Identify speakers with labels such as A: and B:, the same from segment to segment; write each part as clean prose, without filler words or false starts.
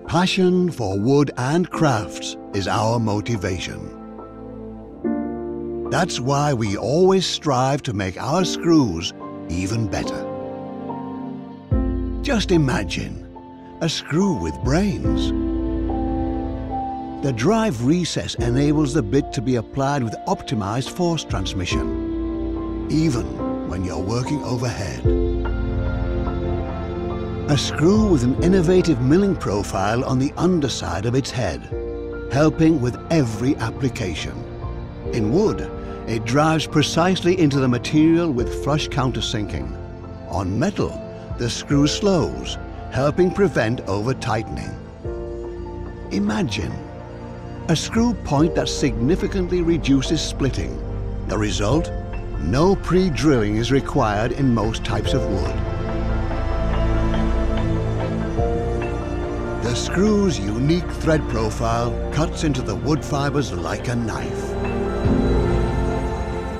A: Passion for wood and crafts is our motivation. That's why we always strive to make our screws even better. Just imagine a screw with brains. The drive recess enables the bit to be applied with optimized force transmission, even when you're working overhead. A screw with an innovative milling profile on the underside of its head, helping with every application. In wood, it drives precisely into the material with flush countersinking. On metal, the screw slows, helping prevent over-tightening. Imagine a screw point that significantly reduces splitting. The result? No pre-drilling is required in most types of wood. The screw's unique thread profile cuts into the wood fibers like a knife.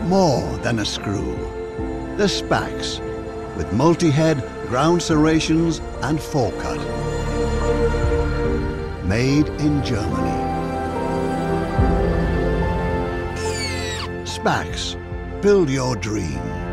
A: More than a screw. The SPAX, with multi-head, ground serrations and forecut. Made in Germany. SPAX, build your dream.